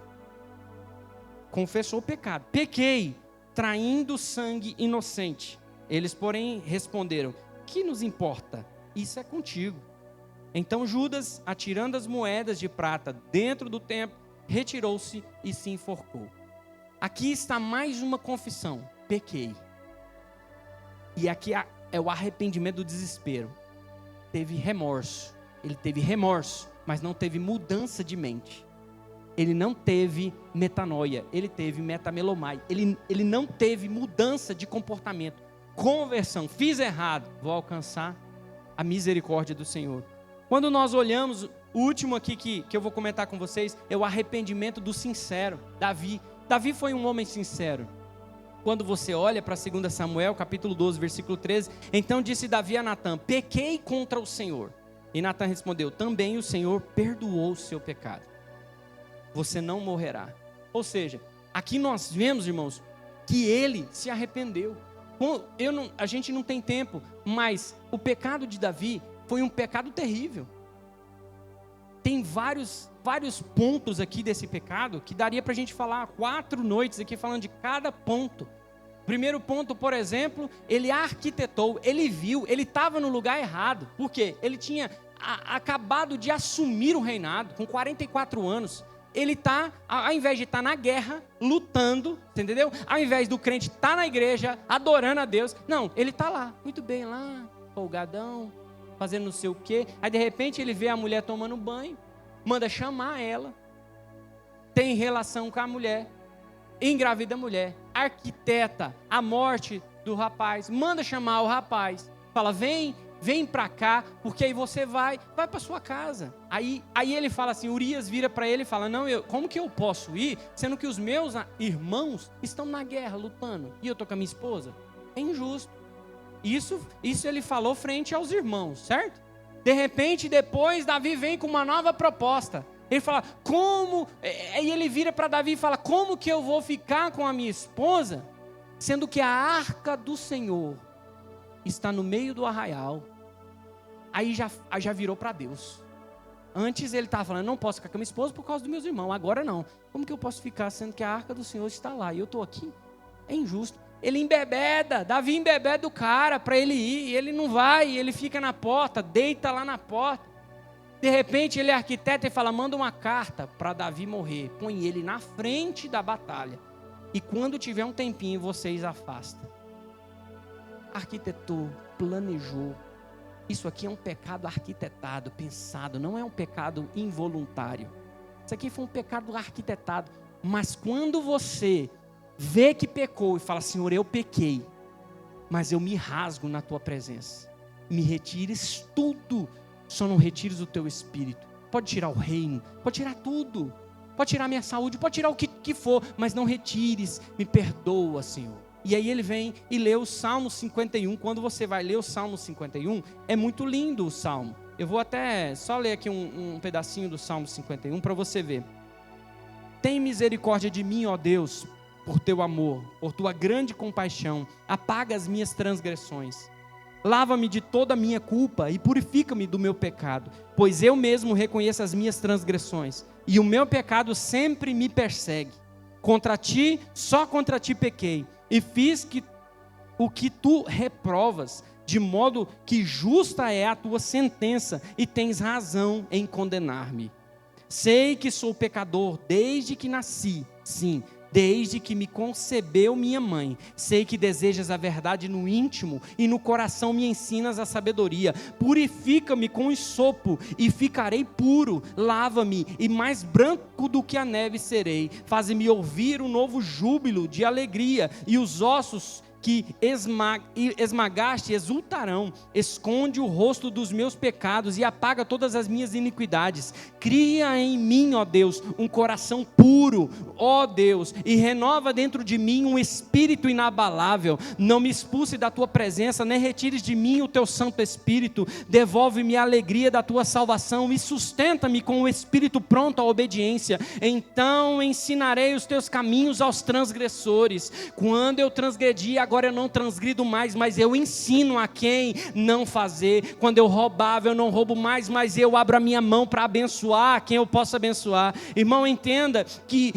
o pecado, pequei, traindo sangue inocente. Eles, porém, responderam: que nos importa? Isso é contigo. Então Judas, atirando as moedas de prata dentro do templo, retirou-se e se enforcou. Aqui está mais uma confissão: pequei. E aqui é o arrependimento do desespero. Teve remorso. Ele teve remorso, mas não teve mudança de mente. Ele não teve metanoia, ele teve metamelomai. Ele não teve mudança de comportamento. Conversão, fiz errado, vou alcançar a misericórdia do Senhor. Quando nós olhamos, o último aqui que eu vou comentar com vocês, é o arrependimento do sincero, Davi. Davi foi um homem sincero. Quando você olha para 2 Samuel, capítulo 12, versículo 13, então disse Davi a Natã: pequei contra o Senhor. E Natã respondeu: também o Senhor perdoou o seu pecado. Você não morrerá. Ou seja, aqui nós vemos, irmãos, que ele se arrependeu. A gente não tem tempo, mas o pecado de Davi foi um pecado terrível. Tem vários pontos aqui desse pecado que daria para a gente falar 4 noites aqui falando de cada ponto. Primeiro ponto, por exemplo, ele arquitetou, ele viu, ele estava no lugar errado. Por quê? Ele tinha acabado de assumir o reinado com 44 anos. Ele está, ao invés de estar na guerra, lutando, entendeu? Ao invés do crente estar na igreja, adorando a Deus, não, ele está lá, muito bem lá, folgadão, fazendo não sei o quê. Aí de repente ele vê a mulher tomando banho, manda chamar ela, tem relação com a mulher, engravida a mulher, arquiteta a morte do rapaz, manda chamar o rapaz, fala: vem para cá, porque aí você vai para sua casa. Aí ele fala assim, Urias vira para ele e fala: não, como que eu posso ir, sendo que os meus irmãos estão na guerra, lutando, e eu estou com a minha esposa? É injusto. Isso ele falou frente aos irmãos, certo? De repente, depois, Davi vem com uma nova proposta. Ele fala: como? Aí ele vira para Davi e fala: como que eu vou ficar com a minha esposa, sendo que a arca do Senhor está no meio do arraial? Aí já virou para Deus. Antes ele estava falando: não posso ficar com a minha esposa por causa dos meus irmãos. Agora não. Como que eu posso ficar sendo que a arca do Senhor está lá e eu estou aqui? É injusto. Ele embebeda, Davi embebeda o cara para ele ir, e ele não vai, ele fica na porta, deita lá na porta. De repente ele é arquiteto e fala: manda uma carta para Davi morrer, põe ele na frente da batalha, e quando tiver um tempinho vocês afastam. Arquitetou, planejou. Isso aqui é um pecado arquitetado, pensado, não é um pecado involuntário. Isso aqui foi um pecado arquitetado. Mas quando você vê que pecou e fala: Senhor, eu pequei, mas eu me rasgo na tua presença, me retires tudo, só não retires o teu espírito. Pode tirar o reino, pode tirar tudo, pode tirar minha saúde, pode tirar o que for, mas não retires, me perdoa, Senhor. E aí ele vem e lê o Salmo 51. Quando você vai ler o Salmo 51, é muito lindo o Salmo. Eu vou até só ler aqui um pedacinho do Salmo 51 para você ver. Tem misericórdia de mim, ó Deus, por teu amor, por tua grande compaixão. Apaga as minhas transgressões. Lava-me de toda a minha culpa e purifica-me do meu pecado, pois eu mesmo reconheço as minhas transgressões, e o meu pecado sempre me persegue. Contra ti, só contra ti pequei, e fiz o que tu reprovas, de modo que justa é a tua sentença, e tens razão em condenar-me. Sei que sou pecador desde que nasci, sim, desde que me concebeu minha mãe. Sei que desejas a verdade no íntimo, e no coração me ensinas a sabedoria. Purifica-me com hisopo, e ficarei puro. Lava-me, e mais branco do que a neve serei. Faze-me ouvir um novo júbilo de alegria, e os ossos que esmagaste exultarão. Esconde o rosto dos meus pecados e apaga todas as minhas iniquidades. Cria em mim, ó Deus, um coração puro, ó Deus, e renova dentro de mim um espírito inabalável. Não me expulse da tua presença, nem retires de mim o teu Santo Espírito. Devolve-me a alegria da tua salvação e sustenta-me com o espírito pronto à obediência. Então ensinarei os teus caminhos aos transgressores. Quando eu transgredi, agora eu não transgrido mais, mas eu ensino a quem não fazer. Quando eu roubava, eu não roubo mais, mas eu abro a minha mão para abençoar quem eu posso abençoar. Irmão, entenda que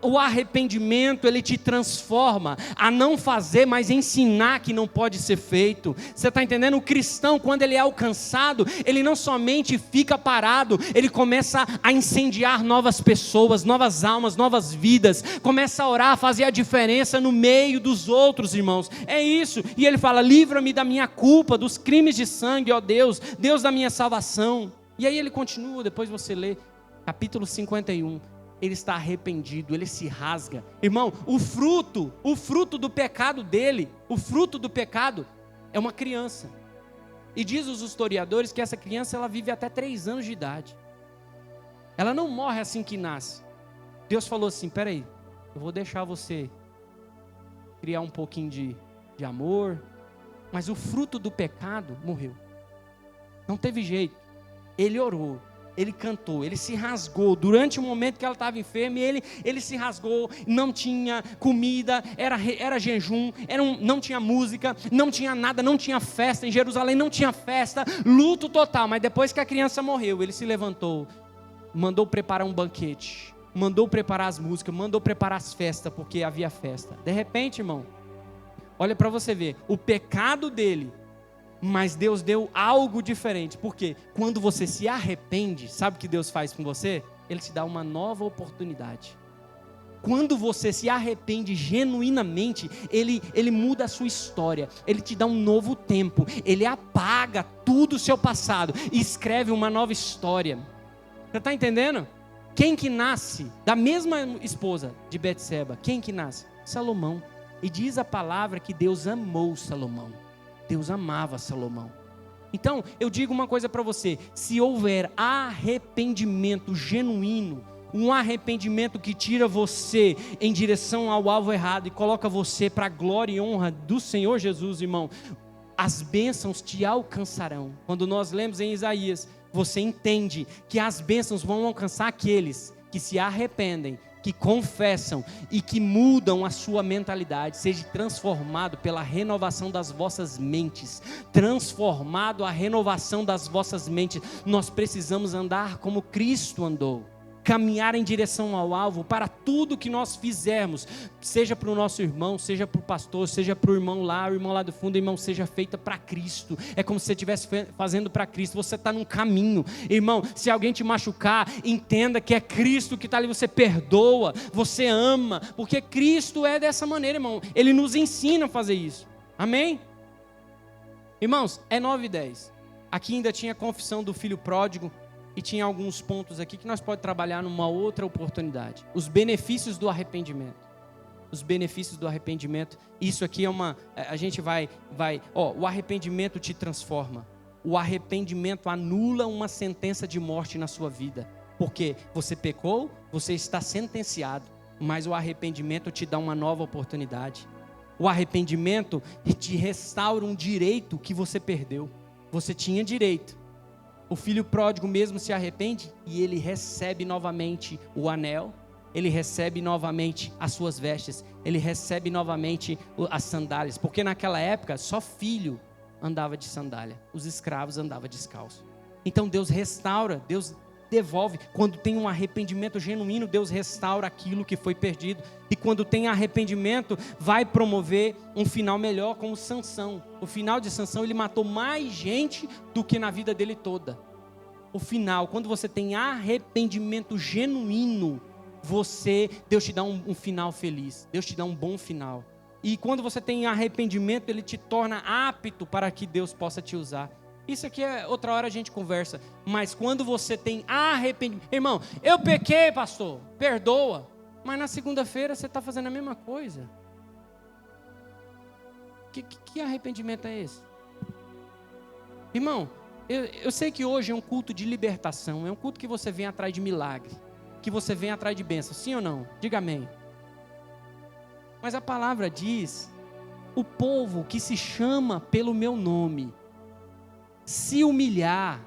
o arrependimento, ele te transforma a não fazer, mas ensinar que não pode ser feito. Você está entendendo? O cristão, quando ele é alcançado, ele não somente fica parado, ele começa a incendiar novas pessoas, novas almas, novas vidas, começa a orar, a fazer a diferença no meio dos outros, irmãos. É isso. E ele fala: livra-me da minha culpa, dos crimes de sangue, ó Deus, Deus da minha salvação. E aí ele continua, depois você lê capítulo 51. Ele está arrependido, ele se rasga. Irmão, o fruto do pecado dele, o fruto do pecado é uma criança. E diz os historiadores que essa criança, ela vive até 3 anos de idade. Ela não morre assim que nasce. Deus falou assim: peraí, eu vou deixar você criar um pouquinho de amor, mas o fruto do pecado morreu. Não teve jeito. Ele orou, ele cantou, ele se rasgou. Durante o momento que ela estava enferma, ele se rasgou. Não tinha comida, era jejum, não tinha música, não tinha nada, não tinha festa. Em Jerusalém não tinha festa, luto total. Mas depois que a criança morreu, ele se levantou, mandou preparar um banquete, mandou preparar as músicas, mandou preparar as festas, porque havia festa. De repente, irmão, olha para você ver, o pecado dele, mas Deus deu algo diferente. Porque quando você se arrepende, sabe o que Deus faz com você? Ele te dá uma nova oportunidade. Quando você se arrepende genuinamente, ele muda a sua história, ele te dá um novo tempo, ele apaga tudo o seu passado e escreve uma nova história. Você está entendendo? Quem que nasce da mesma esposa de Betseba? Quem que nasce? Salomão. E diz a palavra que Deus amou Salomão. Deus amava Salomão. Então, eu digo uma coisa para você: se houver arrependimento genuíno, um arrependimento que tira você em direção ao alvo errado e coloca você para a glória e honra do Senhor Jesus, irmão, as bênçãos te alcançarão. Quando nós lemos em Isaías, você entende que as bênçãos vão alcançar aqueles que se arrependem, que confessam e que mudam a sua mentalidade. Seja transformado pela renovação das vossas mentes. Transformado a renovação das vossas mentes. Nós precisamos andar como Cristo andou. Caminhar em direção ao alvo para tudo que nós fizermos, seja para o nosso irmão, seja para o pastor, seja para o irmão lá do fundo, irmão, seja feita para Cristo. É como se você estivesse fazendo para Cristo. Você está num caminho, irmão. Se alguém te machucar, entenda que é Cristo que está ali. Você perdoa, você ama, porque Cristo é dessa maneira, irmão. Ele nos ensina a fazer isso. Amém? Irmãos, é 9:10. Aqui ainda tinha a confissão do filho pródigo. E tinha alguns pontos aqui que nós podemos trabalhar numa outra oportunidade. Os benefícios do arrependimento. Os benefícios do arrependimento. Isso aqui é a gente vai. O arrependimento te transforma. O arrependimento anula uma sentença de morte na sua vida. Porque você pecou, você está sentenciado. Mas o arrependimento te dá uma nova oportunidade. O arrependimento te restaura um direito que você perdeu. Você tinha direito. O filho pródigo mesmo se arrepende e ele recebe novamente o anel, ele recebe novamente as suas vestes, ele recebe novamente as sandálias, porque naquela época só filho andava de sandália, os escravos andavam descalços. Então Deus restaura, Deus devolve. Quando tem um arrependimento genuíno, Deus restaura aquilo que foi perdido. E quando tem arrependimento, vai promover um final melhor, como Sansão. O final de Sansão, ele matou mais gente do que na vida dele toda. O final, quando você tem arrependimento genuíno, Deus te dá um final feliz, Deus te dá um bom final. E quando você tem arrependimento, ele te torna apto para que Deus possa te usar. Isso aqui outra hora a gente conversa. Mas quando você tem arrependimento, irmão, eu pequei, pastor, perdoa. Mas na segunda-feira você está fazendo a mesma coisa. Que arrependimento é esse? Irmão, eu sei que hoje é um culto de libertação. É um culto que você vem atrás de milagre, que você vem atrás de bênção. Sim ou não? Diga amém. Mas a palavra diz: o povo que se chama pelo meu nome se humilhar,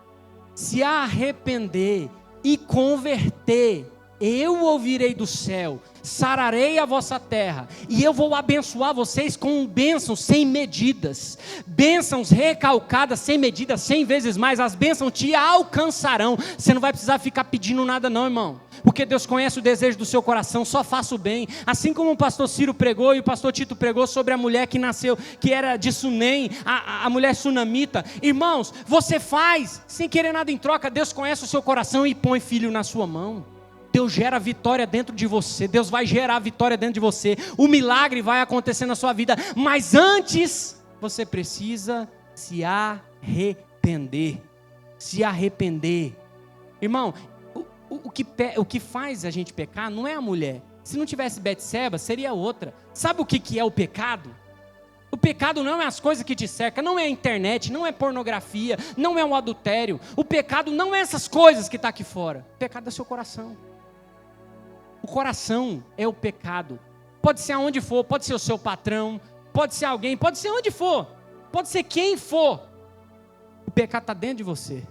se arrepender e converter, eu ouvirei do céu, sararei a vossa terra, e eu vou abençoar vocês com bênçãos sem medidas, bênçãos recalcadas sem medidas, 100 vezes mais. As bênçãos te alcançarão. Você não vai precisar ficar pedindo nada não, irmão, porque Deus conhece o desejo do seu coração. Só faça o bem, assim como o pastor Ciro pregou e o pastor Tito pregou sobre a mulher que nasceu, que era de Sunem, a mulher sunamita. Irmãos, você faz sem querer nada em troca. Deus conhece o seu coração e põe filho na sua mão. Deus gera vitória dentro de você. Deus vai gerar vitória dentro de você. O milagre vai acontecer na sua vida. Mas antes, você precisa se arrepender. Se arrepender. Irmão, o que faz a gente pecar não é a mulher. Se não tivesse Betseba, seria outra. Sabe o que é o pecado? O pecado não é as coisas que te cercam, não é a internet, não é pornografia, não é o adultério. O pecado não é essas coisas que estão aqui fora. O pecado é seu coração. O coração é o pecado. Pode ser aonde for, pode ser o seu patrão, pode ser alguém, pode ser onde for, pode ser quem for. O pecado está dentro de você.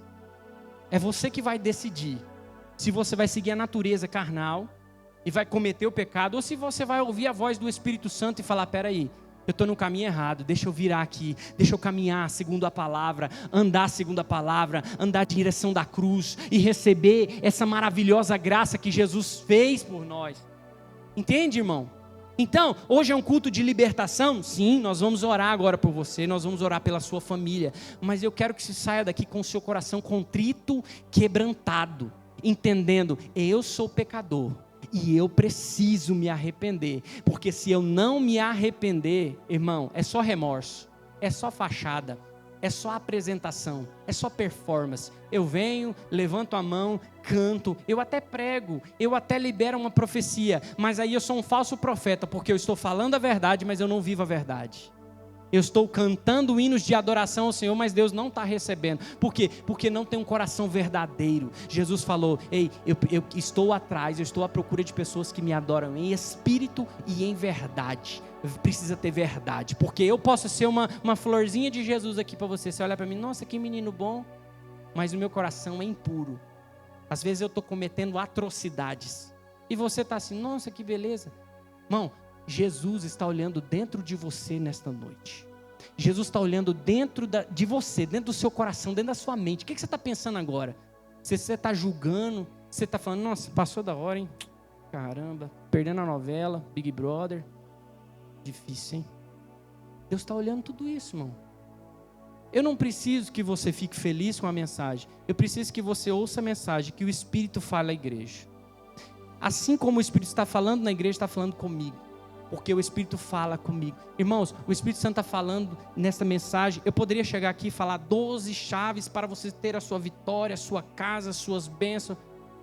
É você que vai decidir se você vai seguir a natureza carnal e vai cometer o pecado, ou se você vai ouvir a voz do Espírito Santo e falar: peraí, eu estou no caminho errado, deixa eu virar aqui, deixa eu caminhar segundo a palavra, andar segundo a palavra, andar em direção da cruz e receber essa maravilhosa graça que Jesus fez por nós. Entende, irmão? Então, hoje é um culto de libertação. Sim, nós vamos orar agora por você, nós vamos orar pela sua família, mas eu quero que você saia daqui com o seu coração contrito, quebrantado, entendendo: eu sou pecador e eu preciso me arrepender, porque se eu não me arrepender, irmão, é só remorso, é só fachada, é só apresentação, é só performance. Eu venho, levanto a mão, canto, eu até prego, eu até libero uma profecia, mas aí eu sou um falso profeta, porque eu estou falando a verdade, mas eu não vivo a verdade. Eu estou cantando hinos de adoração ao Senhor, mas Deus não está recebendo. Por quê? Porque não tem um coração verdadeiro. Jesus falou: ei, eu estou atrás, eu estou à procura de pessoas que me adoram em espírito e em verdade. Precisa ter verdade, porque eu posso ser uma florzinha de Jesus aqui para você. Você olha para mim: nossa, que menino bom, mas o meu coração é impuro. Às vezes eu estou cometendo atrocidades e você está assim: nossa, que beleza. Irmão, Jesus está olhando dentro de você nesta noite. Jesus está olhando dentro de você, dentro do seu coração, dentro da sua mente. O que você está pensando agora? Se você está julgando, você está falando: nossa, passou da hora, hein? Caramba, perdendo a novela, Big Brother. Difícil, hein? Deus está olhando tudo isso, irmão. Eu não preciso que você fique feliz com a mensagem. Eu preciso que você ouça a mensagem, que o Espírito fale à igreja. Assim como o Espírito está falando na igreja, está falando comigo. Porque o Espírito fala comigo. Irmãos, o Espírito Santo está falando nesta mensagem. Eu poderia chegar aqui e falar 12 chaves para você ter a sua vitória, a sua casa, as suas bênçãos.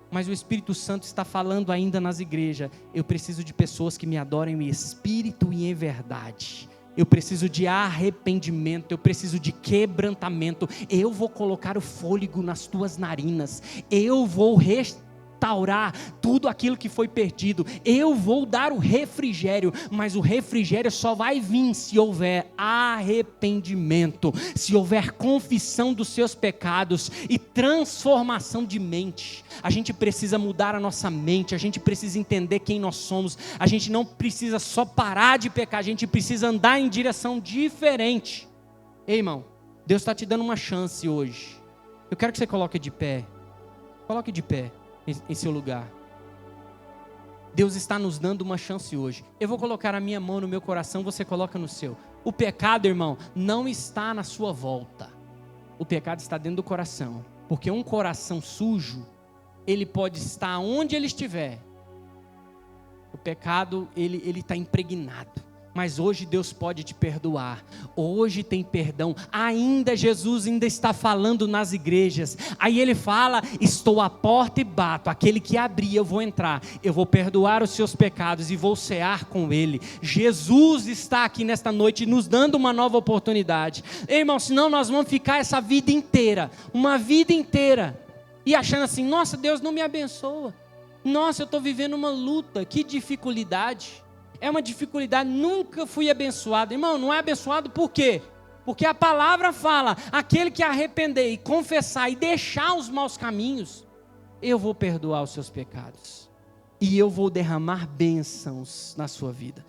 Mas o Espírito Santo está falando ainda nas igrejas. Eu preciso de pessoas que me adorem em espírito e em verdade. Eu preciso de arrependimento, eu preciso de quebrantamento. Eu vou colocar o fôlego nas tuas narinas. Eu vou restaurar restaurar tudo aquilo que foi perdido. Eu vou dar o refrigério, mas o refrigério só vai vir se houver arrependimento, se houver confissão dos seus pecados e transformação de mente. A gente precisa mudar a nossa mente, a gente precisa entender quem nós somos, a gente não precisa só parar de pecar, a gente precisa andar em direção diferente. Ei, irmão, Deus está te dando uma chance hoje. Eu quero que você coloque de pé em seu lugar. Deus está nos dando uma chance hoje. Eu vou colocar a minha mão no meu coração, você coloca no seu. O pecado, irmão, não está na sua volta. O pecado está dentro do coração. Porque um coração sujo, ele pode estar onde ele estiver. O pecado, ele está impregnado. Mas hoje Deus pode te perdoar. Hoje tem perdão. Jesus ainda está falando nas igrejas. Aí ele fala: estou à porta e bato. Aquele que abrir, eu vou entrar. Eu vou perdoar os seus pecados e vou cear com ele. Jesus está aqui nesta noite nos dando uma nova oportunidade. Ei, irmão, senão nós vamos ficar essa vida inteira. Uma vida inteira. E achando assim: nossa, Deus não me abençoa. Nossa, eu estou vivendo uma luta. Que dificuldade. É uma dificuldade, nunca fui abençoado. Irmão, não é abençoado por quê? Porque a palavra fala: aquele que arrepender e confessar e deixar os maus caminhos, eu vou perdoar os seus pecados. E eu vou derramar bênçãos na sua vida.